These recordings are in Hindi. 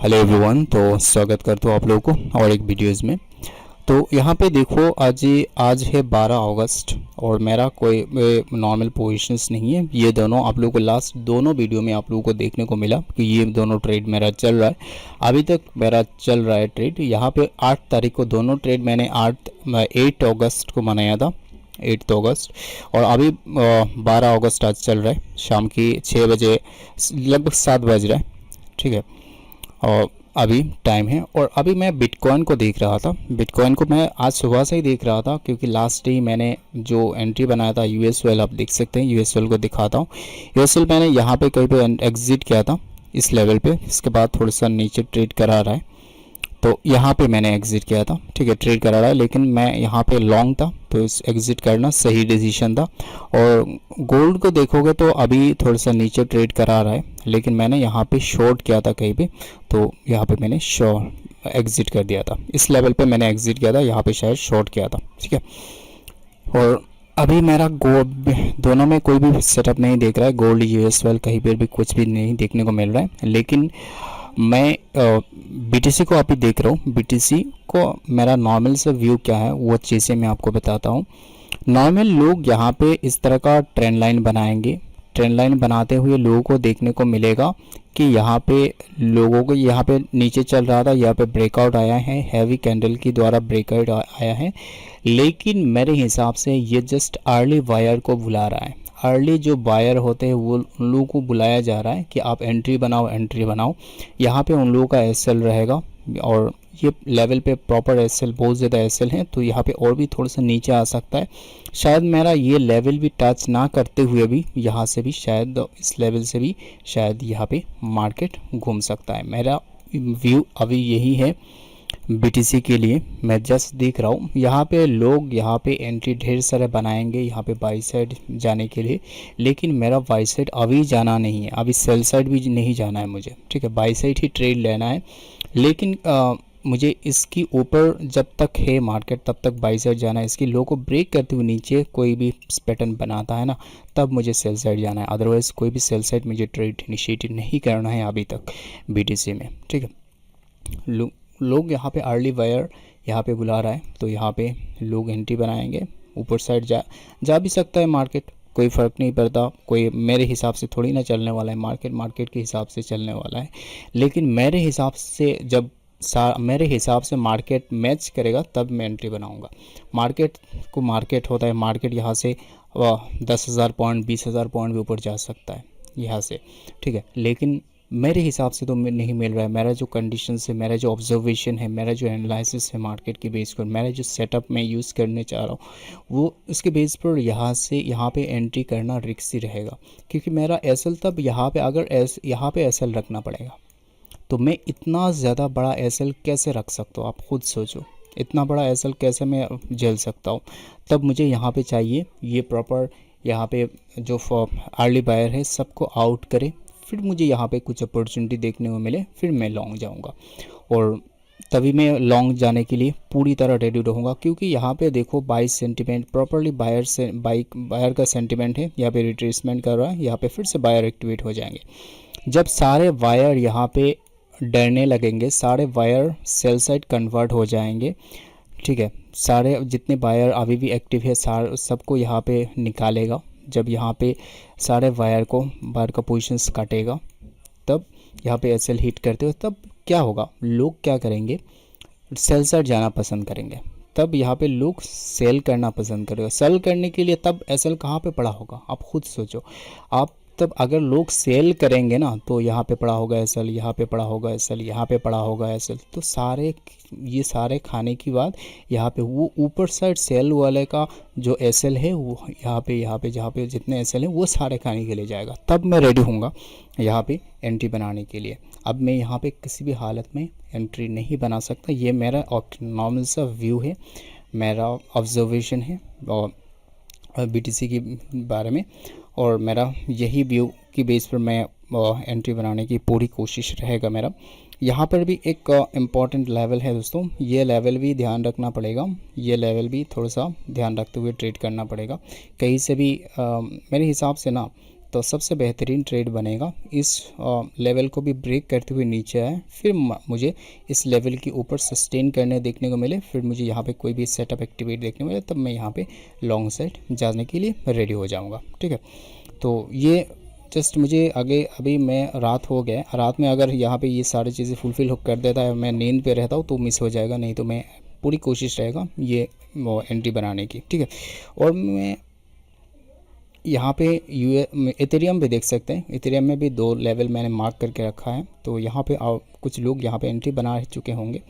Hello everyone. तो स्वागत करता हूँ आप लोगों को और एक वीडियोज़ में। तो यहाँ पे देखो, आज है 12 अगस्त और मेरा कोई नॉर्मल पोजीशंस नहीं है। ये दोनों आप लोगों को लास्ट दोनों वीडियो में आप लोगों को देखने को मिला कि ये दोनों ट्रेड मेरा चल रहा है। अभी तक मेरा चल रहा है ट्रेड। यहाँ पे 8 तारीख को दोनों ट्रेड मैंने 8 अगस्त को मनाया था, 8 अगस्त। और अभी 12 अगस्त आज चल रहा है। शाम की 6 बजे, लगभग 7 बज रहा है। ठीक है, और अभी टाइम है। और अभी मैं बिटकॉइन को देख रहा था। बिटकॉइन को मैं आज सुबह से ही देख रहा था क्योंकि लास्ट डे मैंने जो एंट्री बनाया था यूएसएल, आप देख सकते हैं। यूएसएल को दिखाता हूँ। यूएसएल मैंने यहाँ पे कहीं पे एग्जिट किया था इस लेवल पे। इसके बाद थोड़ा सा नीचे ट्रेड करा रहा है, तो यहाँ पे मैंने एग्जिट किया था। ठीक है, ट्रेड करा रहा है, लेकिन मैं यहाँ पे लॉन्ग था तो इस एग्जिट करना सही डिसीजन था। और गोल्ड को देखोगे तो अभी थोड़ा सा नीचे ट्रेड करा रहा है, लेकिन मैंने यहाँ पे शॉर्ट किया था कहीं पे, तो यहाँ पे मैंने एग्जिट कर दिया था। इस लेवल पे मैंने एग्जिट किया था, यहाँ पे शायद शॉर्ट किया था। ठीक है, और अभी मेरा दोनों में कोई भी सेटअप नहीं देख रहा है। गोल्ड यूएसएल कहीं पर भी कुछ भी नहीं देखने को मिल रहा है। लेकिन मैं बीटीसी को अभी देख रहा हूँ। बीटीसी को मेरा नॉर्मल से व्यू क्या है वो चीज़ें मैं आपको बताता हूँ। नॉर्मल लोग यहाँ पे इस तरह का ट्रेंड लाइन बनाएंगे। ट्रेंड लाइन बनाते हुए लोगों को देखने को मिलेगा कि यहाँ पे लोगों को यहाँ पे नीचे चल रहा था, यहाँ पे ब्रेकआउट आया है, हैवी कैंडल की द्वारा ब्रेकआउट आया है। लेकिन मेरे हिसाब से ये जस्ट अर्ली वायर को बुला रहा है। अर्ली जो बायर होते हैं वो उन लोगों को बुलाया जा रहा है कि आप एंट्री बनाओ, एंट्री बनाओ। यहाँ पे उन लोगों का एसएल रहेगा और ये लेवल पे प्रॉपर एसएल, बहुत ज़्यादा एसएल है, तो यहाँ पे और भी थोड़ा सा नीचे आ सकता है। शायद मेरा ये लेवल भी टच ना करते हुए भी यहाँ से भी शायद इस लेवल से भी शायद यहाँ पे मार्केट घूम सकता है। मेरा व्यू अभी यही है बीटीसी के लिए। मैं जस्ट देख रहा हूँ यहाँ पे लोग यहाँ पे एंट्री ढेर सारे बनाएंगे यहाँ पे बाई साइड जाने के लिए, लेकिन मेरा बाई साइड अभी जाना नहीं है, अभी सेल साइड भी नहीं जाना है मुझे। ठीक है, बाई साइड ही ट्रेड लेना है। लेकिन मुझे इसकी ऊपर जब तक है मार्केट तब तक बाई साइड जाना है। इसकी लो को ब्रेक करते हुए नीचे कोई भी पैटर्न बनाता है ना, तब मुझे सेल साइड जाना है। अदरवाइज़ कोई भी सेल साइड मुझे ट्रेड इनिशिएटिव नहीं करना है अभी तक बीटीसी में। ठीक है, लोग यहाँ पे अर्ली वायर यहाँ पे बुला रहा है, तो यहाँ पे लोग एंट्री बनाएंगे। ऊपर साइड जा भी सकता है मार्केट, कोई फ़र्क नहीं पड़ता। कोई मेरे हिसाब से थोड़ी ना चलने वाला है मार्केट, मार्केट के हिसाब से चलने वाला है। लेकिन मेरे हिसाब से जब मेरे हिसाब से मार्केट मैच करेगा तब मैं एंट्री बनाऊंगा। मार्केट को मार्केट होता है, मार्केट यहाँ से 10,000 पॉइंट 20,000 पॉइंट भी ऊपर जा सकता है यहाँ से। ठीक है, लेकिन मेरे हिसाब से तो नहीं मिल रहा है। मेरा जो कंडीशन है, मेरा जो ऑब्जर्वेशन है, मेरा जो एनालिसिस है मार्केट के बेस पर, मेरा जो सेटअप मैं यूज़ करने चाह रहा हूँ वो उसके बेस पर यहाँ से यहाँ पे एंट्री करना रिस्की रहेगा। क्योंकि मेरा एसएल तब यहाँ पे अगर यहाँ पे एसएल रखना पड़ेगा तो मैं इतना ज़्यादा बड़ा एसएल कैसे रख सकता हूँ, आप खुद सोचो। इतना बड़ा एसएल कैसे मैं झेल सकता हूँ। तब मुझे यहाँ पे चाहिए ये प्रॉपर, यहाँ पे जो अर्ली बायर है सबको आउट करे, फिर मुझे यहाँ पे कुछ अपॉर्चुनिटी देखने को मिले, फिर मैं लॉन्ग जाऊँगा। और तभी मैं लॉन्ग जाने के लिए पूरी तरह रेडी रहूँगा। क्योंकि यहाँ पे देखो बाई सेंटिमेंट प्रॉपरली बायर का सेंटिमेंट है। यहाँ पे रिट्रेसमेंट कर रहा है, यहाँ पे फिर से बायर एक्टिवेट हो जाएंगे। जब सारे वायर यहाँ पे डरने लगेंगे, सारे वायर सेल साइड कन्वर्ट हो जाएंगे। ठीक है, सारे जितने बायर अभी भी एक्टिव है सबको यहाँ पे निकालेगा। जब यहाँ पे सारे बायर का पोजीशंस काटेगा, तब यहाँ पे एसएल हिट करते हो, तब क्या होगा, लोग क्या करेंगे, सेल साइड जाना पसंद करेंगे। तब यहाँ पे लोग सेल करना पसंद करेंगे। सेल करने के लिए तब एसएल कहाँ पे पड़ा होगा, आप खुद सोचो। आप तब अगर लोग सेल करेंगे ना तो यहाँ पे पड़ा होगा एसएल, यहाँ पे पड़ा होगा एसएल, यहाँ पे पड़ा होगा एसएल। तो ये सारे खाने की बाद यहाँ पे वो ऊपर साइड सेल वाले का जो एसएल है वो यहाँ पे जहाँ पे जितने एसएल है वो सारे खाने के लिए जाएगा। तब मैं रेडी हूँगा यहाँ पे एंट्री बनाने के लिए। अब मैं यहाँ पे किसी भी हालत में एंट्री नहीं बना सकता। ये मेरा नॉर्मल सा व्यू है, मेरा ऑब्जर्वेशन है और बीटीसी के बारे में, और मेरा यही व्यू की बेस पर मैं एंट्री बनाने की पूरी कोशिश रहेगा मेरा। यहाँ पर भी एक इम्पॉर्टेंट लेवल है दोस्तों, ये लेवल भी ध्यान रखना पड़ेगा। ये लेवल भी थोड़ा सा ध्यान रखते हुए ट्रेड करना पड़ेगा। कहीं से भी मेरे हिसाब से ना तो सबसे बेहतरीन ट्रेड बनेगा इस लेवल को भी ब्रेक करते हुए नीचे आए, फिर मुझे इस लेवल के ऊपर सस्टेन करने देखने को मिले, फिर मुझे यहाँ पे कोई भी सेटअप एक्टिवेट देखने को मिले, तब मैं यहाँ पे लॉन्ग साइड जाने के लिए रेडी हो जाऊँगा। ठीक है, तो ये जस्ट मुझे आगे अभी मैं रात हो गया, रात में अगर यहाँ पे ये सारी चीज़ें फुलफ़िल कर देता है, मैं नींद पे रहता हूँ तो मिस हो जाएगा, नहीं तो मैं पूरी कोशिश रहेगा ये एंट्री बनाने की। ठीक है, और मैं यहाँ पे इथेरियम पे देख सकते हैं, इथेरियम में भी 2 लेवल मैंने मार्क करके रखा है। तो यहाँ पे कुछ लोग यहाँ पे एंट्री बना चुके होंगे।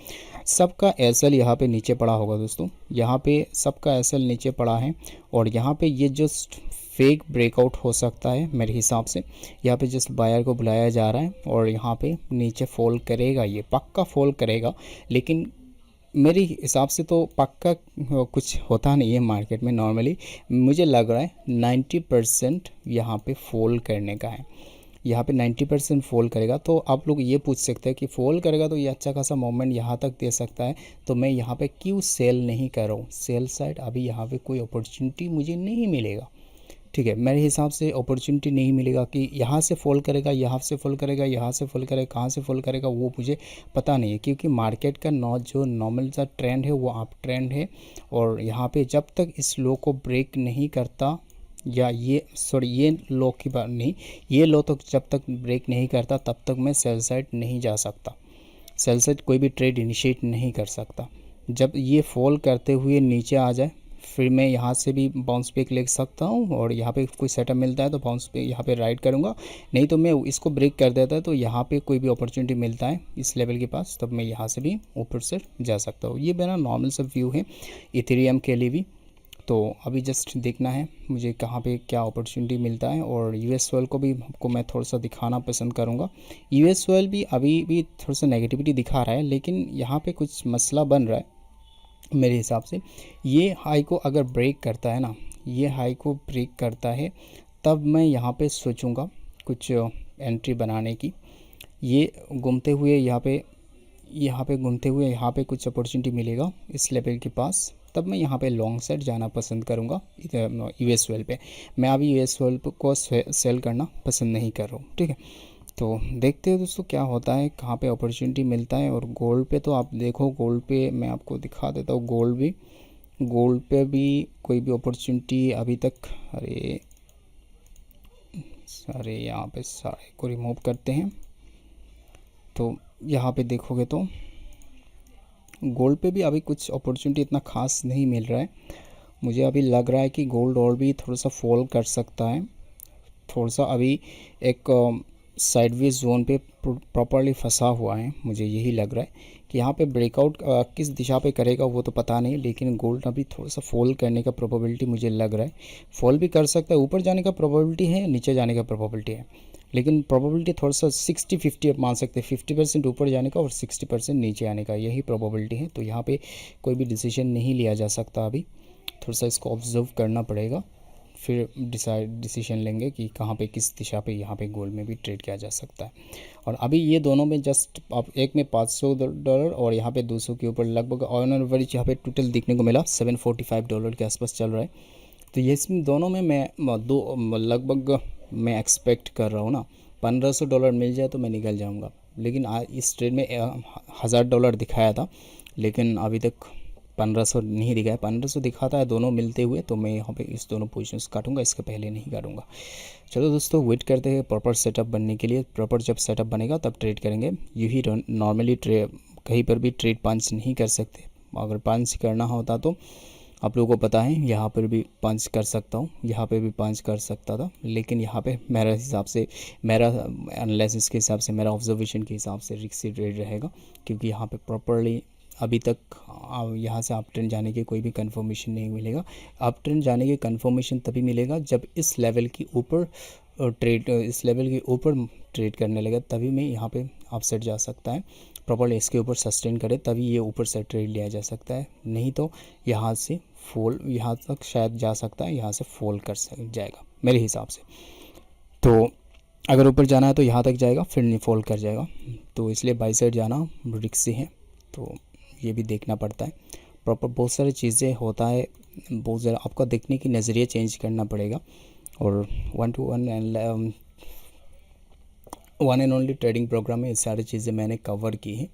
सबका एसएल यहाँ पे नीचे पड़ा होगा दोस्तों, यहाँ पे सबका एसएल नीचे पड़ा है, और यहाँ पे ये जस्ट फेक ब्रेकआउट हो सकता है मेरे हिसाब से। यहाँ पे जस्ट बायर को बुलाया जा रहा है और यहाँ पे नीचे फॉल करेगा, ये पक्का फॉल करेगा, लेकिन मेरे हिसाब से तो पक्का कुछ होता नहीं है मार्केट में। नॉर्मली मुझे लग रहा है 90% यहाँ पे फॉल करने का है, यहाँ पे 90% फॉल करेगा। तो आप लोग ये पूछ सकते हैं कि फॉल करेगा तो ये अच्छा खासा मूवमेंट यहाँ तक दे सकता है, तो मैं यहाँ पे क्यों सेल नहीं कर रहा हूँ। सेल साइड अभी यहाँ पे कोई अपॉर्चुनिटी मुझे नहीं मिलेगा। ठीक है, मेरे हिसाब से अपॉर्चुनिटी नहीं मिलेगा कि यहाँ से फॉल करेगा, यहाँ से फॉल करेगा, यहाँ से फॉल करेगा, कहाँ से फॉल करेगा वो मुझे पता नहीं है, क्योंकि मार्केट का जो नॉर्मल सा ट्रेंड है वो अप ट्रेंड है। और यहाँ पे जब तक इस लो को ब्रेक नहीं करता, या ये लो की बात नहीं, ये लो तो जब तक ब्रेक नहीं करता तब तक मैं सेल साइड नहीं जा सकता, सेल साइड कोई भी ट्रेड इनिशिएट नहीं कर सकता। जब ये फॉल करते हुए नीचे आ जाए फिर मैं यहाँ से भी बाउंस बैक ले सकता हूँ, और यहाँ पे कोई सेटअप मिलता है तो बाउंस पे यहाँ पे राइड करूँगा, नहीं तो मैं इसको ब्रेक कर देता है तो यहाँ पे कोई भी अपॉर्चुनिटी मिलता है इस लेवल के पास, तब मैं यहाँ से भी ऊपर से जा सकता हूँ। ये मेरा नॉर्मल सा व्यू है इथेरियम के लिए भी। तो अभी जस्ट देखना है मुझे कहाँ पे क्या अपॉर्चुनिटी मिलता है। और यूएस ऑयल को भी आपको मैं थोड़ा सा दिखाना पसंद करूँगा। यूएस ऑयल भी अभी भी थोड़ा सा नेगेटिविटी दिखा रहा है, लेकिन यहाँ पे कुछ मसला बन रहा है मेरे हिसाब से। ये हाई को अगर ब्रेक करता है ना, ये हाई को ब्रेक करता है, तब मैं यहाँ पे सोचूंगा कुछ एंट्री बनाने की। ये घूमते हुए यहाँ पे घूमते हुए यहाँ पे कुछ अपॉर्चुनिटी मिलेगा इस लेवल के पास, तब मैं यहाँ पे लॉन्ग साइड जाना पसंद करूँगा यूएस ऑयल पे। मैं अभी यूएस ऑयल को सेल करना पसंद नहीं कर रहा हूँ। ठीक है, तो देखते हैं दोस्तों क्या होता है, कहाँ पे अपॉर्चुनिटी मिलता है। और गोल्ड पे तो आप देखो, गोल्ड पे मैं आपको दिखा देता हूँ, गोल्ड पे भी कोई भी अपॉर्चुनिटी अभी तक। अरे यहाँ पे सारे को रिमूव करते हैं, तो यहाँ पे देखोगे तो गोल्ड पे भी अभी कुछ अपॉर्चुनिटी इतना खास नहीं मिल रहा है। मुझे अभी लग रहा है कि गोल्ड और भी थोड़ा सा फॉल कर सकता है, थोड़ा सा अभी एक साइडवेज जोन पे प्रॉपरली फंसा हुआ है। मुझे यही लग रहा है कि यहाँ पे ब्रेकआउट किस दिशा पे करेगा वो तो पता नहीं, लेकिन गोल्ड अभी थोड़ा सा फॉल करने का प्रोबेबिलिटी मुझे लग रहा है। फॉल भी कर सकता है, ऊपर जाने का प्रोबेबिलिटी है, नीचे जाने का प्रोबेबिलिटी है, लेकिन प्रोबेबिलिटी थोड़ा सा 60-50 आप मान सकते हैं। 50% ऊपर जाने का और 60% नीचे आने का, यही प्रोबेबिलिटी है। तो यहाँ पे कोई भी डिसीजन नहीं लिया जा सकता अभी, थोड़ा सा इसको ऑब्जर्व करना पड़ेगा, फिर डिसीजन लेंगे कि कहाँ पे किस दिशा पे यहाँ पे गोल्ड में भी ट्रेड किया जा सकता है। और अभी ये दोनों में जस्ट आप एक में $500 और यहाँ पे 200 के ऊपर लगभग ऑन एवरेज यहाँ पे टोटल देखने को मिला $745 के आसपास चल रहा है। तो ये इसमें दोनों में मैं लगभग मैं एक्सपेक्ट कर रहा हूँ ना, $1500 मिल जाए तो मैं निकल जाऊँगा। लेकिन इस ट्रेड में $1000 दिखाया था, लेकिन अभी तक 1500 नहीं दिखाया, 1500 दिखाता है दोनों मिलते हुए, तो मैं यहाँ पे इस दोनों पोजीशंस काटूंगा, इसके पहले नहीं काटूंगा। चलो दोस्तों वेट करते हैं प्रॉपर सेटअप बनने के लिए। प्रॉपर जब सेटअप बनेगा तब ट्रेड करेंगे। यही नॉर्मली कहीं पर भी ट्रेड पंच नहीं कर सकते। अगर पंच करना होता तो आप लोगों को पता है यहाँ पर भी पंच कर सकता हूँ, यहाँ पे भी पंच कर सकता था, लेकिन यहाँ पे मेरा हिसाब से, मेरा एनालिसिस के हिसाब से, मेरा ऑब्जर्वेशन के हिसाब से रिस्की ट्रेड रहेगा, क्योंकि यहाँ पे प्रॉपरली अभी तक यहाँ से अप ट्रेंड जाने की कोई भी कंफर्मेशन नहीं मिलेगा। अप ट्रेंड जाने की कंफर्मेशन तभी मिलेगा जब इस लेवल के ऊपर ट्रेड करने लगा, तभी मैं यहाँ पे अपसेट जा सकता है। प्रॉपर्ली इसके ऊपर सस्टेन करे तभी ये ऊपर से ट्रेड लिया जा सकता है, नहीं तो यहाँ से फॉल, यहाँ तक शायद जा सकता है, यहाँ से फॉल कर जाएगा मेरे हिसाब से। तो अगर ऊपर जाना है तो यहाँ तक जाएगा, फिर नहीं फॉल कर जाएगा, तो इसलिए बाई साइड जाना रिस्की है। तो ये भी देखना पड़ता है प्रॉपर, बहुत सारी चीज़ें होता है, बहुत ज़्यादा आपका देखने की नज़रिया चेंज करना पड़ेगा। और 1-to-1 and one and only trading programme में ये सारी चीज़ें मैंने कवर की हैं।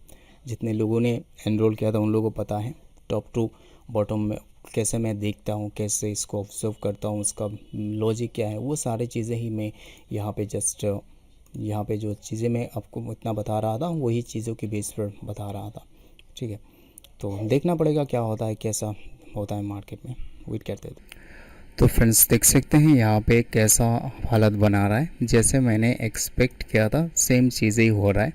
जितने लोगों ने एनरोल किया था उन लोगों को पता है टॉप टू बॉटम में कैसे मैं देखता हूँ, कैसे इसको ऑब्जर्व करता हूँ, उसका लॉजिक क्या है, वो सारी चीज़ें ही मैं यहाँ पे जस्ट यहाँ पे जो चीज़ें मैं आपको इतना बता रहा था वही चीज़ों की बेस पर बता रहा था। ठीक है, तो देखना पड़ेगा क्या होता है, कैसा होता है मार्केट में, वेट करते थे। तो फ्रेंड्स देख सकते हैं यहाँ पे कैसा हालत बना रहा है। जैसे मैंने एक्सपेक्ट किया था सेम चीज़ें ही हो रहा है।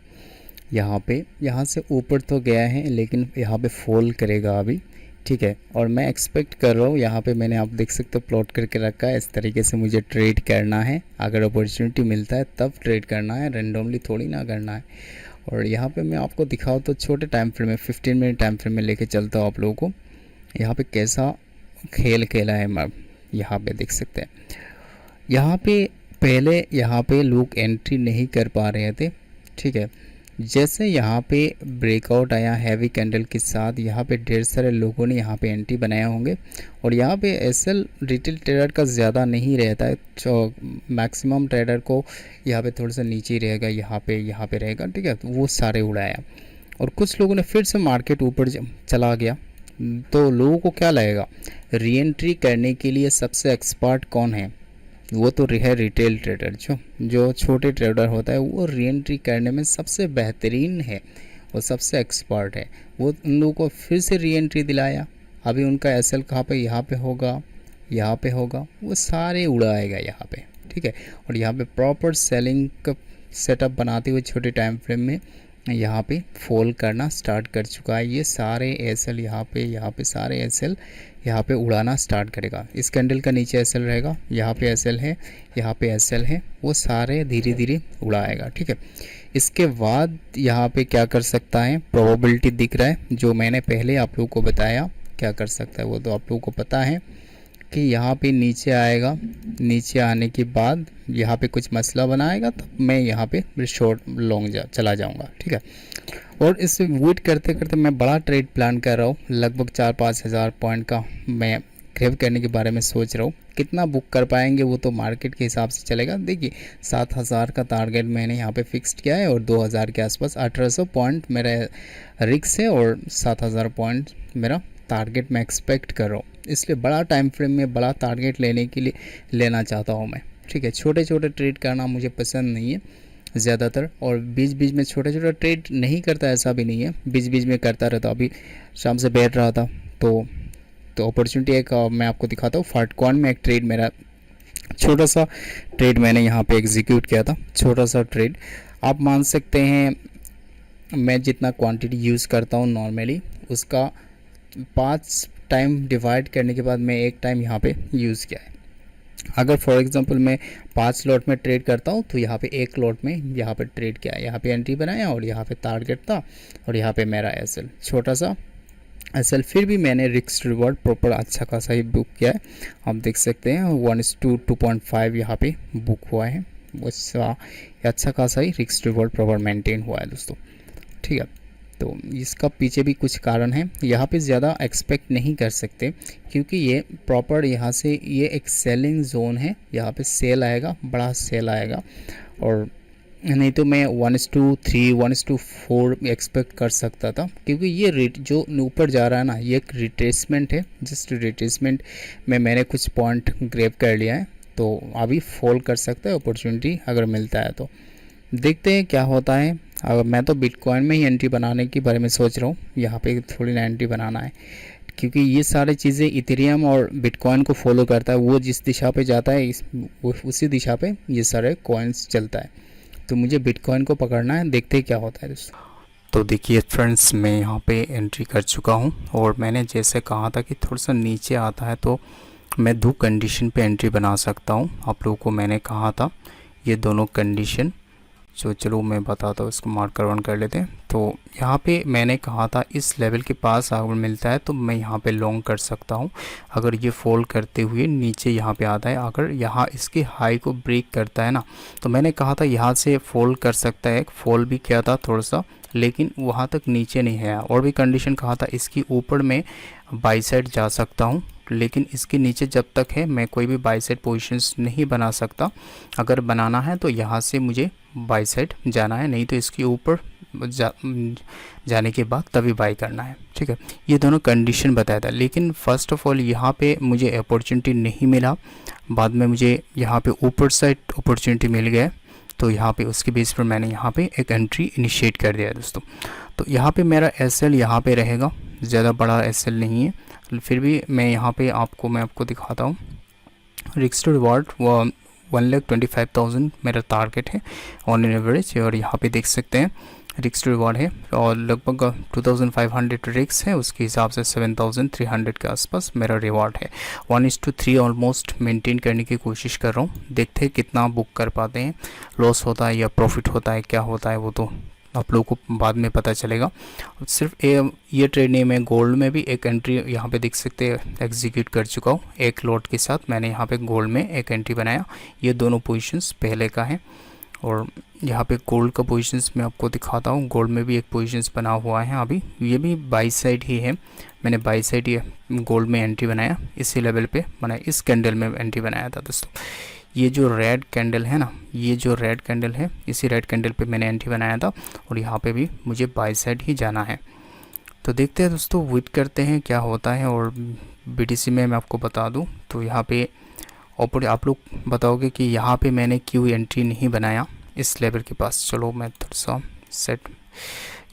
यहाँ से ऊपर तो गया है लेकिन यहाँ पे फॉल करेगा अभी। ठीक है, और मैं एक्सपेक्ट कर रहा हूँ यहाँ पे मैंने आप देख सकते हो प्लॉट करके रखा है। इस तरीके से मुझे ट्रेड करना है, अगर अपॉर्चुनिटी मिलता है तब ट्रेड करना है, रेंडमली थोड़ी ना करना है। और यहाँ पे मैं आपको दिखाऊँ तो छोटे टाइम फ्रेम में 15 मिनट टाइम फ्रेम में लेके चलता हूँ आप लोगों को। यहाँ पे कैसा खेल खेला है मैं यहाँ पे देख सकते हैं। यहाँ पे पहले यहाँ पे लोग एंट्री नहीं कर पा रहे थे। ठीक है, जैसे यहाँ पे ब्रेकआउट आया हैवी कैंडल के साथ, यहाँ पे ढेर सारे लोगों ने यहाँ पे एंट्री बनाया होंगे। और यहाँ पे एसएल रिटेल ट्रेडर का ज़्यादा नहीं रहता है, तो मैक्सिमम ट्रेडर को यहाँ पे थोड़ा सा नीचे रहेगा, यहाँ पे रहेगा। ठीक है, तो वो सारे उड़ाया और कुछ लोगों ने फिर से मार्केट ऊपर चला गया। तो लोगों को क्या लगेगा, री एंट्री करने के लिए सबसे एक्सपर्ट कौन है? वो तो है रिटेल ट्रेडर। जो छोटे ट्रेडर होता है वो री एंट्री करने में सबसे बेहतरीन है, वो सबसे एक्सपर्ट है। वो उन लोगों को फिर से री एंट्री दिलाया। अभी उनका एसएल कहाँ पे, यहाँ पे होगा, वो सारे उड़ाएगा यहाँ पे। ठीक है, और यहाँ पे प्रॉपर सेलिंग का सेटअप बनाते हुए छोटे टाइम फ्रेम में यहाँ पे फॉल करना स्टार्ट कर चुका है। ये सारे एसएल यहाँ पे सारे एसएल यहाँ पे उड़ाना स्टार्ट करेगा। इस कैंडल का नीचे एसएल रहेगा, यहाँ पे एसएल है, यहाँ पे एसएल है, वो सारे धीरे धीरे उड़ाएगा। ठीक है, इसके बाद यहाँ पे क्या कर सकता है, प्रोबेबिलिटी दिख रहा है जो मैंने पहले आप लोगों को बताया क्या कर सकता है वो तो आप लोगों को पता है कि यहाँ पे नीचे आएगा। नीचे आने के बाद यहाँ पे कुछ मसला बनाएगा तो मैं यहाँ पे शॉर्ट लॉन्ग चला जाऊँगा। ठीक है, और इस वेट करते करते मैं बड़ा ट्रेड प्लान कर रहा हूँ। लगभग 4-5 हज़ार पॉइंट का मैं ग्रैब करने के बारे में सोच रहा हूँ। कितना बुक कर पाएंगे वो तो मार्केट के हिसाब से चलेगा। देखिए 7,000 का टारगेट मैंने यहाँ पे फिक्स्ड किया है और 2,000 के आसपास 1,800 पॉइंट मेरा रिक्स है और 7,000 पॉइंट मेरा टारगेट मैं एक्सपेक्ट कर रहा हूँ। इसलिए बड़ा टाइम फ्रेम में बड़ा टारगेट लेने के लिए लेना चाहता हूँ मैं। ठीक है, छोटे छोटे ट्रेड करना मुझे पसंद नहीं है ज़्यादातर, और बीच बीच में छोटे छोटे ट्रेड नहीं करता ऐसा भी नहीं है, बीच बीच में करता रहता। अभी शाम से बैठ रहा था तो अपॉर्चुनिटी एक मैं आपको दिखाता हूँ। फाटकॉइन में एक ट्रेड मेरा छोटा सा ट्रेड मैंने यहाँ पे एग्जीक्यूट किया था। छोटा सा ट्रेड आप मान सकते हैं, मैं जितना क्वांटिटी यूज़ करता हूँ नॉर्मली उसका 5 टाइम डिवाइड करने के बाद मैं एक टाइम यहाँ पे यूज़ किया है। अगर फॉर एग्जांपल मैं 5 लॉट में ट्रेड करता हूँ तो यहाँ पे 1 लॉट में यहाँ पे ट्रेड किया, यहाँ पे एंट्री बनाया और यहाँ पे टारगेट था और यहाँ पे मेरा एसएल छोटा सा एसएल। फिर भी मैंने रिस्क रिवॉर्ड प्रॉपर अच्छा खासा ही बुक किया है। आप देख सकते हैं 1:2.5 यहाँ पे बुक हुआ है। अच्छा खासा ही रिस्क रिवॉर्ड प्रॉपर मेंटेन हुआ है दोस्तों। ठीक है, तो इसका पीछे भी कुछ कारण है। यहाँ पे ज़्यादा एक्सपेक्ट नहीं कर सकते क्योंकि ये प्रॉपर यहाँ से ये एक सेलिंग जोन है। यहाँ पे सेल आएगा, बड़ा सेल आएगा, और नहीं तो मैं 1:3 1:4 एक्सपेक्ट कर सकता था क्योंकि ये रेट जो ऊपर जा रहा है ना ये एक रिट्रेसमेंट है। जस्ट रिट्रेसमेंट में मैंने कुछ पॉइंट ग्रैब कर लिया है, तो अभी फॉल कर सकता है अपॉर्चुनिटी अगर मिलता है तो। देखते हैं क्या होता है। अगर मैं तो बिटकॉइन में ही एंट्री बनाने के बारे में सोच रहा हूँ, यहाँ पे थोड़ी ना एंट्री बनाना है क्योंकि ये सारी चीज़ें इथेरियम और बिटकॉइन को फॉलो करता है। वो जिस दिशा पे जाता है उसी दिशा पे ये सारे कॉइन्स चलता है, तो मुझे बिटकॉइन को पकड़ना है। देखते हैं क्या होता है दोस्तों। तो देखिए फ्रेंड्स, मैं यहाँ पे एंट्री कर चुका हूँ और मैंने जैसे कहा था कि थोड़ा सा नीचे आता है तो मैं 2 कंडीशन पे एंट्री बना सकता हूँ। आप लोगों को मैंने कहा था ये दोनों कंडीशन, जो चलो मैं बताता हूँ, इसको मार्कर वन कर लेते हैं। तो यहाँ पे मैंने कहा था इस लेवल के पास अगर मिलता है तो मैं यहाँ पे लॉन्ग कर सकता हूँ। अगर ये फॉल करते हुए नीचे यहाँ पे आता है, अगर यहाँ इसके हाई को ब्रेक करता है ना, तो मैंने कहा था यहाँ से फॉल कर सकता है। फॉल भी किया था थोड़ा सा, लेकिन वहाँ तक नीचे नहीं है। और भी कंडीशन कहा था इसकी ऊपर में बाई साइड जा सकता हूँ, लेकिन इसके नीचे जब तक है मैं कोई भी बाई साइड पोजीशंस नहीं बना सकता। अगर बनाना है तो यहाँ से मुझे बाई साइड जाना है, नहीं तो इसके ऊपर जाने के बाद तभी बाई करना है। ठीक है, ये दोनों कंडीशन बताया था। लेकिन फ़र्स्ट ऑफ ऑल यहाँ पे मुझे अपॉर्चुनिटी नहीं मिला, बाद में मुझे यहाँ पे ऊपर साइड अपॉर्चुनिटी मिल गया, तो यहाँ पे उसके बेस पर मैंने यहाँ पे एक एंट्री इनिशिएट कर दिया दोस्तों। तो यहाँ पे मेरा SL यहाँ पे रहेगा, ज़्यादा बड़ा SL नहीं है, फिर भी मैं यहाँ पे मैं आपको दिखाता हूँ। रिस्क टू रिवार्ड 1,25,000 मेरा टारगेट है ऑन एन एवरेज, और यहाँ पे देख सकते हैं रिस्क टू रिवार्ड है और लगभग 2,500 रिस्क है, उसके हिसाब से 7,300 के आसपास मेरा रिवार्ड है। 1:3 ऑलमोस्ट मेंटेन करने की कोशिश कर रहा हूँ, देखते हैं कितना बुक कर पाते हैं। लॉस होता है या प्रॉफिट होता है, क्या होता है वो तो आप लोगों को बाद में पता चलेगा। सिर्फ ये ट्रेड नहीं, मैं गोल्ड में भी एक एंट्री यहाँ पे देख सकते हैं एग्जीक्यूट कर चुका हूँ। एक लॉट के साथ मैंने यहाँ पे गोल्ड में एक एंट्री बनाया। ये दोनों पोजीशंस पहले का है, और यहाँ पे गोल्ड का पोजीशंस मैं आपको दिखाता हूँ। गोल्ड में भी एक पोजीशंस बना हुआ है अभी, ये भी बाई साइड ही है। मैंने बाई साइड ये गोल्ड में एंट्री बनाया, इसी लेवल पे बनाया, इस कैंडल में एंट्री बनाया था दोस्तों। ये जो रेड कैंडल है ना, ये जो रेड कैंडल है, इसी रेड कैंडल पे मैंने एंट्री बनाया था, और यहाँ पे भी मुझे बाई साइड ही जाना है। तो देखते हैं दोस्तों, वेट करते हैं क्या होता है। और BTC में मैं आपको बता दूँ तो यहाँ पे आप लोग बताओगे कि यहाँ पे मैंने क्यों एंट्री नहीं बनाया इस लेवल के पास। चलो मैं थोड़ा सा सेट,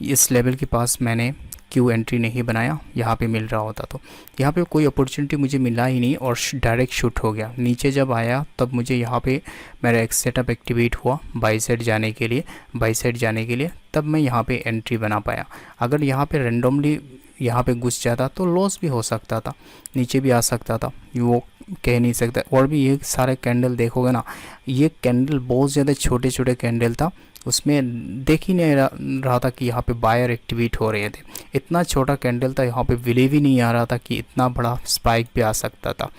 इस लेवल के पास मैंने क्यों एंट्री नहीं बनाया, यहाँ पे मिल रहा होता तो। यहाँ पे कोई अपॉर्चुनिटी मुझे मिला ही नहीं और डायरेक्ट शूट हो गया। नीचे जब आया तब मुझे यहाँ पे मेरा एक सेटअप एक्टिवेट हुआ बाई साइड जाने के लिए, तब मैं यहाँ पे एंट्री बना पाया। अगर यहाँ पे रेंडमली यहाँ पे घुस जाता तो लॉस भी हो सकता था, नीचे भी आ सकता था, वो कह नहीं सकता। और भी ये सारे कैंडल देखोगे ना, ये कैंडल बहुत ज़्यादा छोटे छोटे कैंडल था, उसमें देख ही नहीं रहा था कि यहाँ पे बायर एक्टिवेट हो रहे थे। इतना छोटा कैंडल था, यहाँ पे बिलीव ही नहीं आ रहा था कि इतना बड़ा स्पाइक भी आ सकता था।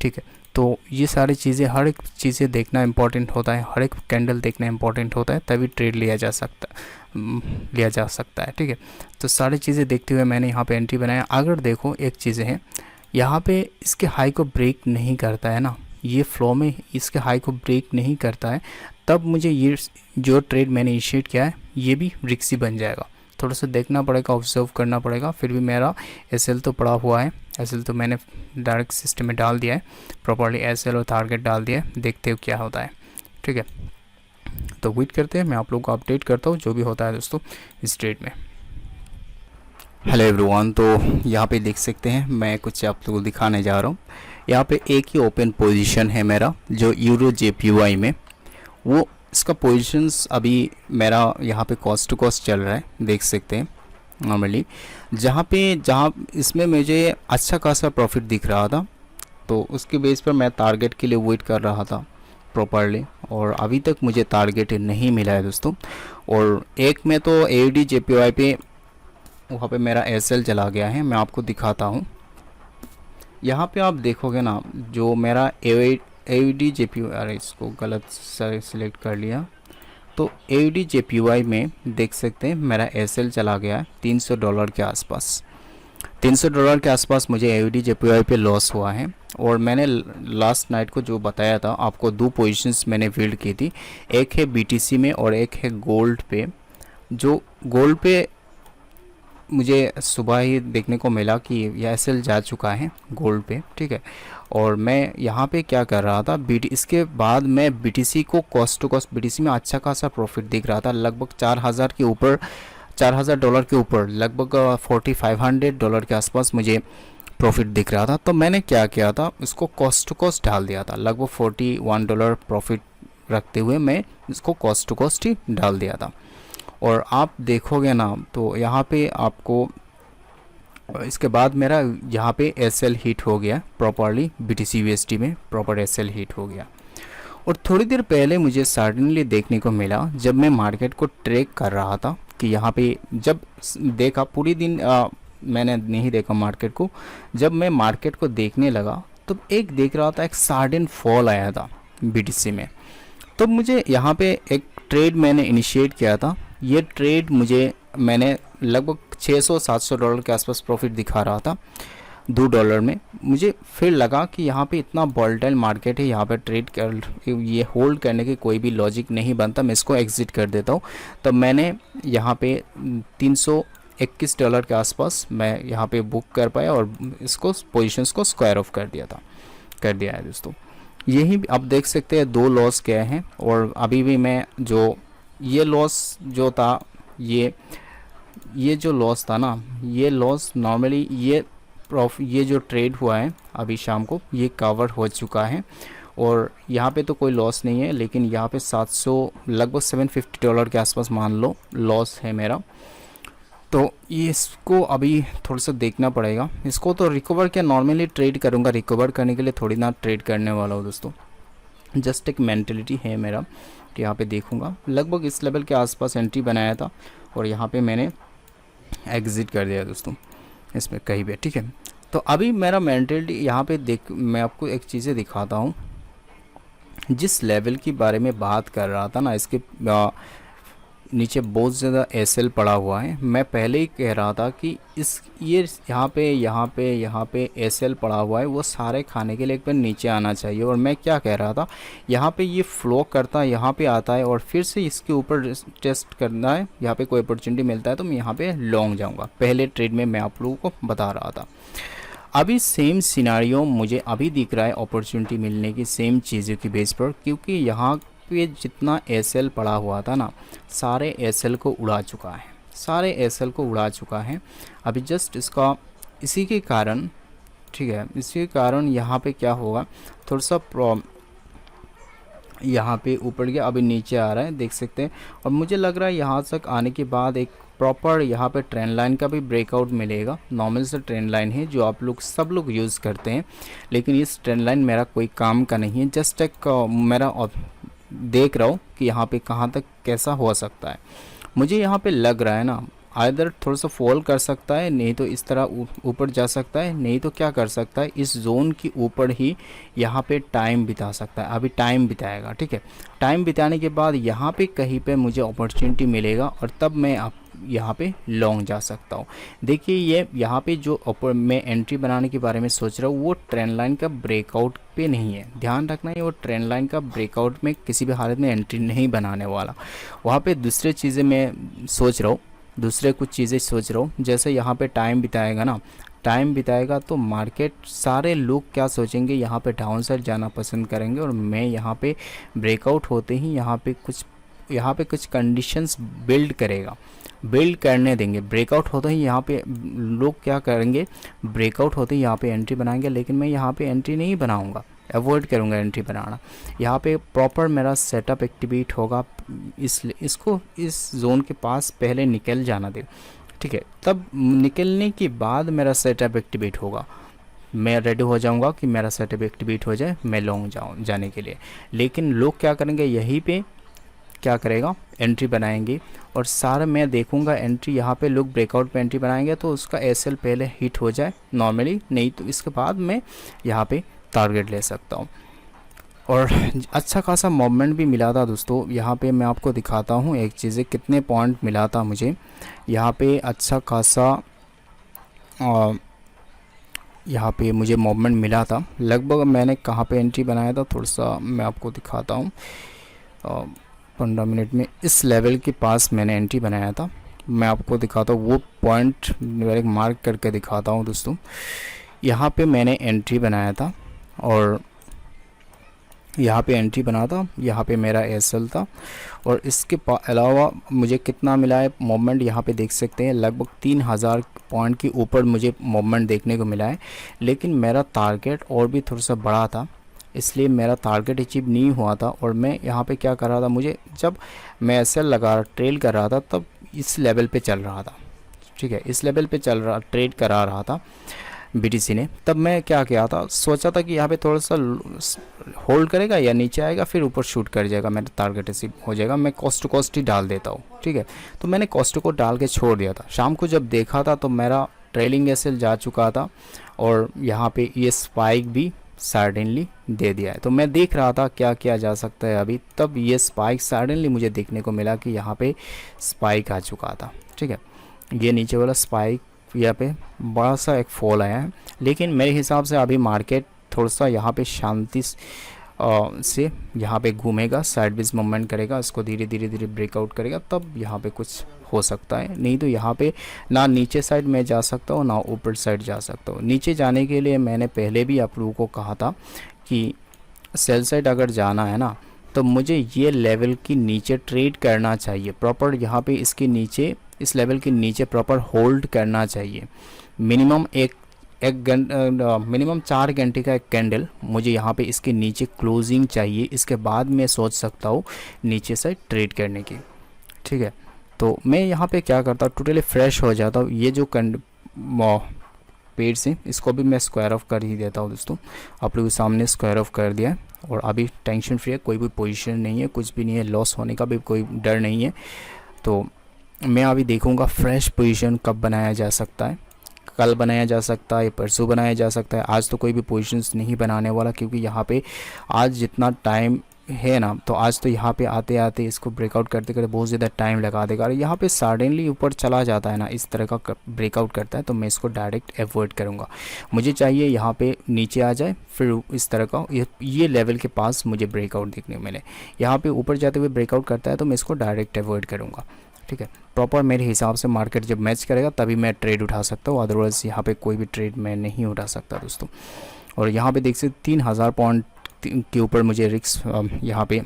ठीक है, तो ये सारी चीज़ें, हर एक चीज़ें देखना इंपॉर्टेंट होता है, हर एक कैंडल देखना इंपॉर्टेंट होता है, तभी ट्रेड लिया जा सकता है। ठीक है, तो सारी चीज़ें देखते हुए मैंने यहाँ पे एंट्री बनाया। अगर देखो एक चीज़ें हैं, यहाँ पे इसके हाई को ब्रेक नहीं करता है ना, ये फ्लो में इसके हाई को ब्रेक नहीं करता है, तब मुझे ये जो ट्रेड मैंने इनिशिएट किया है ये भी रिस्की बन जाएगा। थोड़ा सा देखना पड़ेगा, ऑब्जर्व करना पड़ेगा। फिर भी मेरा SL तो पड़ा हुआ है, SL तो मैंने डायरेक्ट सिस्टम में डाल दिया है प्रॉपर्ली, SL और टारगेट डाल दिया है, देखते हो क्या होता है। ठीक है, तो वेट करते हैं, मैं आप लोगों को अपडेट करता हूँ जो भी होता है दोस्तों इस ट्रेड में। हेलो एवरीवन, तो यहाँ पे देख सकते हैं मैं कुछ आप लोगों को दिखाने जा रहा हूँ। यहाँ पे एक ही ओपन पोजीशन है मेरा, जो यूरो JPY में, वो इसका पोजीशंस अभी मेरा यहाँ पे कॉस्ट टू कॉस्ट चल रहा है, देख सकते हैं नॉर्मली। जहाँ इसमें मुझे अच्छा खासा प्रॉफिट दिख रहा था, तो उसके बेस पर मैं टारगेट के लिए वेट कर रहा था प्रॉपरली, और अभी तक मुझे टारगेट नहीं मिला है दोस्तों। और एक में तो AUD JPY पे वहाँ पे मेरा SL चला गया है, मैं आपको दिखाता हूँ। यहाँ पे आप देखोगे ना, जो मेरा AUD JPY, अरे इसको गलत सिलेक्ट कर लिया, तो AUD JPY में देख सकते हैं मेरा SL चला गया है $300 के आसपास। $300 के आसपास मुझे AUD JPY पे लॉस हुआ है। और मैंने लास्ट नाइट को जो बताया था आपको, दो पोजीशंस मैंने बिल्ड की थी, एक है BTC में और एक है गोल्ड पे। जो गोल्ड पे मुझे सुबह ही देखने को मिला कि यह SL जा चुका है गोल्ड पे। ठीक है, और मैं यहाँ पे क्या कर रहा था, इसके बाद मैं BTC को कॉस्ट टू कॉस्ट, BTC में अच्छा खासा प्रॉफिट दिख रहा था, लगभग $4,000 के ऊपर, $4,000 के ऊपर, लगभग $4,500 के आसपास मुझे प्रॉफिट दिख रहा था। तो मैंने क्या किया था, इसको कॉस्ट टू कॉस्ट डाल दिया था, लगभग $41 प्रॉफिट रखते हुए मैं इसको कॉस्ट टू कॉस्ट ही डाल दिया था। और आप देखोगे ना, तो यहाँ पे आपको इसके बाद मेरा यहाँ पे SL हिट हो गया प्रॉपरली, BTC USD में प्रॉपर SL हिट हो गया। और थोड़ी देर पहले मुझे सडनली देखने को मिला, जब मैं मार्केट को ट्रैक कर रहा था, कि यहाँ पे जब देखा, पूरी दिन मैंने नहीं देखा मार्केट को, जब मैं मार्केट को देखने लगा तो एक देख रहा था, एक सडन फॉल आया था BTC में। तो मुझे यहाँ पे एक ट्रेड मैंने इनिशिएट किया था। ये ट्रेड मैंने लगभग $600-700 के आसपास प्रॉफिट दिखा रहा था। $2 में। मुझे फिर लगा कि यहाँ पे इतना वॉलेटाइल मार्केट है, यहाँ पे ट्रेड कर ये होल्ड करने की कोई भी लॉजिक नहीं बनता, मैं इसको एग्ज़िट कर देता हूँ। तो मैंने यहाँ पे $321 के आसपास मैं यहाँ पे बुक कर पाया और इसको पोजीशंस को स्क्वायर ऑफ कर दिया है दोस्तों। यही आप देख सकते हैं 2 लॉस गए हैं, और अभी भी मैं जो ये लॉस जो था, ये जो लॉस था ना, ये लॉस नॉर्मली ये जो ट्रेड हुआ है अभी शाम को, ये कवर हो चुका है और यहाँ पे तो कोई लॉस नहीं है, लेकिन यहाँ पे 700 लगभग $750 के आसपास मान लो लॉस है मेरा। तो ये इसको अभी थोड़ा सा देखना पड़ेगा, इसको तो रिकवर क्या नॉर्मली ट्रेड करूँगा, रिकवर करने के लिए थोड़ी ना ट्रेड करने वाला हूँ दोस्तों। जस्ट एक मेंटलिटी है मेरा कि यहाँ पे देखूँगा, लगभग इस लेवल के आसपास एंट्री बनाया था और यहाँ पे मैंने एग्ज़िट कर दिया दोस्तों इसमें कहीं भी, ठीक है। तो अभी मेरा मेंटलिटी यहाँ पे देख, मैं आपको एक चीज़ें दिखाता हूँ। जिस लेवल की बारे में बात कर रहा था ना, इसके नीचे बहुत ज़्यादा एसएल पड़ा हुआ है। मैं पहले ही कह रहा था कि ये यहाँ पे एसएल पड़ा हुआ है, वो सारे खाने के लिए एक बार नीचे आना चाहिए। और मैं क्या कह रहा था, यहाँ पे ये फ्लो करता है, यहाँ पे आता है और फिर से इसके ऊपर टेस्ट करना है, यहाँ पे कोई अपॉर्चुनिटी मिलता है तो मैं यहाँ पे लॉन्ग जाऊँगा। पहले ट्रेड में मैं आप लोगों को बता रहा था। अभी सेम सिनारियो मुझे अभी दिख रहा है अपॉर्चुनिटी मिलने की सेम चीज़ों की बेस पर, क्योंकि यहाँ पे जितना एसएल पड़ा हुआ था ना, सारे एसएल को उड़ा चुका है। अभी जस्ट इसका इसी के कारण, ठीक है, इसी के कारण यहाँ पे क्या होगा, थोड़ा सा यहाँ पे ऊपर गया, अभी नीचे आ रहा है, देख सकते हैं। और मुझे लग रहा है यहाँ तक आने के बाद एक प्रॉपर यहाँ पे ट्रेंड लाइन का भी ब्रेकआउट मिलेगा। नॉर्मल से ट्रेंड लाइन है जो आप लोग सब लोग यूज़ करते हैं, लेकिन इस ट्रेंड लाइन मेरा कोई काम का नहीं है। जस्ट एक मेरा देख रहा हूँ कि यहाँ पे कहाँ तक कैसा हो सकता है। मुझे यहाँ पे लग रहा है ना, आइदर थोड़ा सा फॉल कर सकता है, नहीं तो इस तरह ऊपर जा सकता है, नहीं तो क्या कर सकता है, इस जोन के ऊपर ही यहाँ पे टाइम बिता सकता है। अभी टाइम बिताएगा, ठीक है। टाइम बिताने के बाद यहाँ पे कहीं पे मुझे अपॉर्चुनिटी मिलेगा और तब मैं यहाँ पे लॉन्ग जा सकता हूँ। देखिए ये यहाँ पे जो मैं एंट्री बनाने के बारे में सोच रहा हूँ, वो ट्रेंड लाइन का ब्रेकआउट पे नहीं है, ध्यान रखना है। वो ट्रेंड लाइन का ब्रेकआउट में किसी भी हालत में एंट्री नहीं बनाने वाला। वहाँ पे दूसरे चीज़ें मैं सोच रहा हूँ, कुछ चीज़ें सोच रहा हूँ। जैसे यहाँ पे टाइम बिताएगा ना, टाइम बिताएगा तो मार्केट सारे लोग क्या सोचेंगे, यहाँ पे डाउन साइड जाना पसंद करेंगे और मैं यहाँ पे ब्रेकआउट होते ही यहाँ पे कुछ कंडीशंस बिल्ड करने देंगे। ब्रेकआउट होते ही यहाँ पे लोग क्या करेंगे, ब्रेकआउट होते ही यहाँ पे एंट्री बनाएंगे, लेकिन मैं यहाँ पे एंट्री नहीं बनाऊँगा, अवॉइड करूँगा एंट्री बनाना। यहाँ पे प्रॉपर मेरा सेटअप एक्टिवेट होगा, इसको इस जोन के पास पहले निकल जाना दे, ठीक है। तब निकलने के बाद मेरा सेटअप एक्टिवेट होगा, मैं रेडी हो जाऊंगा कि मेरा सेटअप एक्टिवेट हो जाए, मैं लॉन्ग जाने के लिए। लेकिन लोग क्या करेंगे, यहीं पे क्या करेगा, एंट्री बनाएंगे और सारा मैं देखूंगा एंट्री, यहाँ पे लोग ब्रेकआउट पे एंट्री बनाएंगे तो उसका एसएल पहले हिट हो जाए नॉर्मली, नहीं तो इसके बाद मैं यहाँ पे टारगेट ले सकता हूँ। और अच्छा खासा मूवमेंट भी मिला था दोस्तों। यहाँ पे मैं आपको दिखाता हूँ एक चीज़ें, कितने पॉइंट मिला था मुझे यहाँ पे। अच्छा खासा यहाँ पे मुझे मूवमेंट मिला था। लगभग मैंने कहाँ पे एंट्री बनाया था, थोड़ा सा मैं आपको दिखाता हूँ। 15 मिनट में इस लेवल के पास मैंने एंट्री बनाया था, मैं आपको दिखाता हूँ वो पॉइंट, मैं मार्क करके दिखाता हूँ दोस्तों। यहाँ पे मैंने एंट्री बनाया था और यहाँ पे एंट्री बना था, यहाँ पे मेरा एसएल था। और इसके अलावा मुझे कितना मिला है मूवमेंट, यहाँ पे देख सकते हैं लगभग 3000 पॉइंट के ऊपर मुझे मूवमेंट देखने को मिला है। लेकिन मेरा टारगेट और भी थोड़ा सा बड़ा था, इसलिए मेरा टारगेट अचीव नहीं हुआ था। और मैं यहाँ पे क्या कर रहा था, मुझे जब मैं एसएल ट्रेल कर रहा था तब इस लेवल पे चल रहा था, ठीक है, इस लेवल पे ट्रेड करा रहा था बीटीसी ने। तब मैं क्या किया था, सोचा था कि यहाँ पे थोड़ा सा होल्ड करेगा या नीचे आएगा फिर ऊपर शूट कर जाएगा, मेरा टारगेट अचीव हो जाएगा, मैं कॉस्ट टू कॉस्ट ही डाल देता हूँ, ठीक है। तो मैंने कॉस्ट को डाल के छोड़ दिया था। शाम को जब देखा था तो मेरा ट्रेलिंग एसएल जा चुका था और यहाँ पे ये स्पाइक भी सडनली दे दिया है। तो मैं देख रहा था क्या किया जा सकता है अभी, तब ये स्पाइक सडनली मुझे देखने को मिला कि यहाँ पे स्पाइक आ चुका था, ठीक है। ये नीचे वाला स्पाइक यहाँ पे बड़ा सा एक फॉल आया है, लेकिन मेरे हिसाब से अभी मार्केट थोड़ा सा यहाँ पे शांति से यहाँ पे घूमेगा, साइडवेज मूवमेंट करेगा, इसको धीरे धीरे ब्रेकआउट करेगा, तब यहाँ पे कुछ हो सकता है। नहीं तो यहाँ पे ना नीचे साइड में जा सकता हूँ ना ऊपर साइड जा सकता हूँ। नीचे जाने के लिए मैंने पहले भी आप लोगों को कहा था कि सेल साइड अगर जाना है ना तो मुझे ये लेवल के नीचे ट्रेड करना चाहिए प्रॉपर, यहाँ पे इसके नीचे, इस लेवल के नीचे प्रॉपर होल्ड करना चाहिए। मिनिमम मिनिमम 4 घंटे का एक कैंडल मुझे यहाँ पे इसके नीचे क्लोजिंग चाहिए, इसके बाद मैं सोच सकता हूँ नीचे से ट्रेड करने की। ठीक है, तो मैं यहाँ पे क्या करता हूँ, टोटली फ्रेश हो जाता हूँ। ये जो पेड़ से इसको भी मैं स्क्वायर ऑफ कर ही देता हूँ दोस्तों, आप लोगों के सामने स्क्वायर ऑफ कर दिया है। और अभी टेंशन फ्री है, कोई भी पोजीशन नहीं है, कुछ भी नहीं है, लॉस होने का भी कोई डर नहीं है। तो मैं अभी देखूँगा फ्रेश पोजीशन कब बनाया जा सकता है, कल बनाया जा सकता है, परसों बनाया जा सकता है। आज तो कोई भी पोजीशंस नहीं बनाने वाला, क्योंकि यहाँ पे आज जितना टाइम है ना, तो आज तो यहाँ पे आते आते इसको ब्रेकआउट करते करते बहुत ज़्यादा टाइम लगा देगा। और यहाँ पे सडनली ऊपर चला जाता है ना, इस तरह का ब्रेकआउट करता है, तो मैं इसको डायरेक्ट अवॉइड करूँगा। मुझे चाहिए यहाँ पे नीचे आ जाए, फिर इस तरह का ये लेवल के पास मुझे ब्रेकआउट देखने को मिले। यहाँ पे ऊपर जाते हुए ब्रेकआउट करता है तो मैं इसको डायरेक्ट अवॉइड करूँगा। ठीक है, प्रॉपर मेरे हिसाब से मार्केट जब मैच करेगा तभी मैं ट्रेड उठा सकता हूँ, अदरवाइज़ यहाँ पे कोई भी ट्रेड मैं नहीं उठा सकता दोस्तों। और यहाँ पे देख सकते 3000 पॉइंट के ऊपर मुझे रिस्क यहाँ पे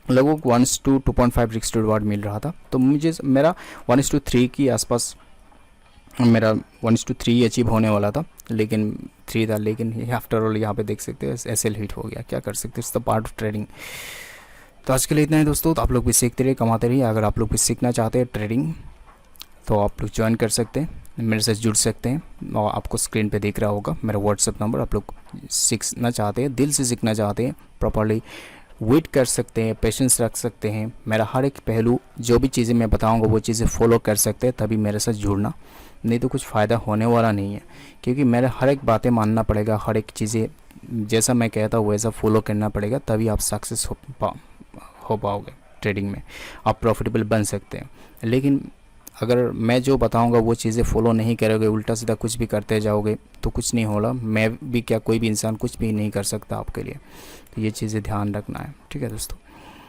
लगभग 1:2.5 रिस्क टू रिवार्ड मिल रहा था। तो मुझे मेरा 1:3 की आसपास मेरा 1:3 अचीव होने वाला था, लेकिन 3 था। लेकिन आफ्टर ऑल यहाँ पे देख सकते हैं एसएल हिट हो गया, क्या कर सकते हैं, it's the part of trading. तो आज के लिए इतना है दोस्तों। तो आप लोग भी सीखते रहिए, कमाते रहिए। अगर आप लोग भी सीखना चाहते हैं ट्रेडिंग तो आप लोग ज्वाइन कर सकते हैं, मेरे से जुड़ सकते हैं। और आपको स्क्रीन पे दिख रहा होगा मेरा व्हाट्सएप नंबर। आप लोग सीखना चाहते हैं, दिल से सीखना चाहते हैं, प्रॉपर्ली वेट कर सकते हैं, पेशेंस रख सकते हैं। मेरा हर एक पहलू, जो भी चीज़ें मैं बताऊंगा वो चीज़ें फॉलो कर सकते हैं, तभी मेरे साथ जुड़ना, नहीं तो कुछ फ़ायदा होने वाला नहीं है। क्योंकि मेरे हर एक बातें मानना पड़ेगा, हर एक चीज़ें जैसा मैं कहता हूँ वैसा फॉलो करना पड़ेगा, तभी आप सक्सेस हो पाओगे ट्रेडिंग में, आप प्रॉफिटेबल बन सकते हैं। लेकिन अगर मैं जो बताऊंगा वो चीज़ें फॉलो नहीं करोगे, उल्टा सीधा कुछ भी करते जाओगे तो कुछ नहीं होगा। मैं भी क्या, कोई भी इंसान कुछ भी नहीं कर सकता आपके लिए। तो ये चीज़ें ध्यान रखना है। ठीक है दोस्तों।